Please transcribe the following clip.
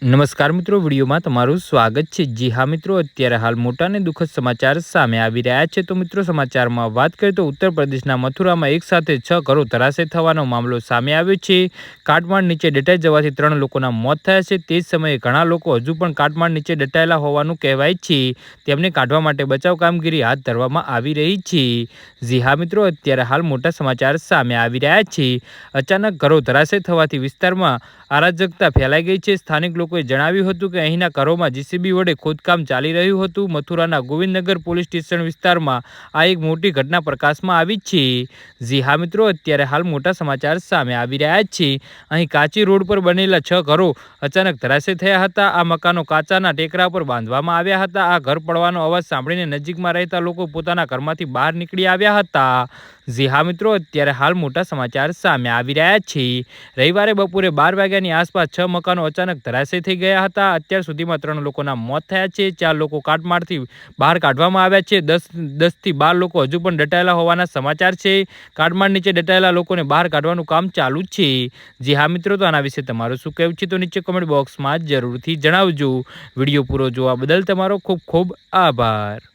नमस्कार मित्रों, विडियो में तमारू स्वागत है। जी हाँ मित्रों, अत्यारे हाल मोटा ने दुखद समाचार सामे आवी रह्या छे। तो मित्रों, समाचार में बात करें तो उत्तर प्रदेशना मथुरा में एक साथ 6 घरों धराशायी थवानो मामलो सामे आव्यो छे। काटमाळ नीचे दटाई जवाथी 3 लोकोना मौत थया छे। ते ज समये घणा लोको हजू पण काटमाळ नीचे दटायेला होवानुं कहेवाय छे। तेमने काढवा माटे बचाव कामगीरी हाथ धरवामां आवी रही छे। जी हाँ मित्रों, अत्यारे हाल मोटा समाचार सामे आवी रह्या छे। अचानक घरों धराशायी थवाथी विस्तारमां अराजकता फैलाई गई है। स्थानिक लोकोए जणाव्युं हतुं के અહીંના ઘરોમાં જીસીબી વડે ખોદકામ ચાલી રહ્યું હતું। મથુરાના ગોવિંદનગર પોલીસ સ્ટેશન વિસ્તારમાં આ એક મોટી ઘટના પ્રકાશમાં આવી છે। જી હા મિત્રો, અત્યારે હાલ મોટા સમાચાર સામે આવી રહ્યા છે। અહીં કાચી રોડ પર બનેલા 6 ઘરો અચાનક ધરાશાયી થયા હતા। આ મકાનો કાચાના ટેકરા પર બાંધવામાં આવ્યા હતા। આ ઘર પડવાનો અવાજ સાંભળીને નજીકમાં રહેતા લોકો પોતાના ઘરમાંથી બહાર નીકળી આવ્યા હતા। जी हाँ मित्रों, अत्यारे हाल मोटा समाचार सामे आवी रह्या छे। रविवारे बपोरे 12 वाग्यानी आसपास 6 मकानो अचानक धराशायी थई गया हता। अत्यार सुधीमां 3 लोकोना मौत थया छे। 4 लोको काटमाळथी बहार काढवामां आव्या छे। 10 થી 12 लोको हजू पण दटायेला होवाना समाचार छे। काटमाळ नीचे दटायेला लोकोने बहार काढवानुं काम चालू छे। जी हाँ मित्रों, तो आना विषे तमारुं शुं कहेवुं छे तो नीचे कमेंट बॉक्स में जरूरथी जणावजो। विडियो पूरो जोवा बदल तमारो खूब खूब आभार।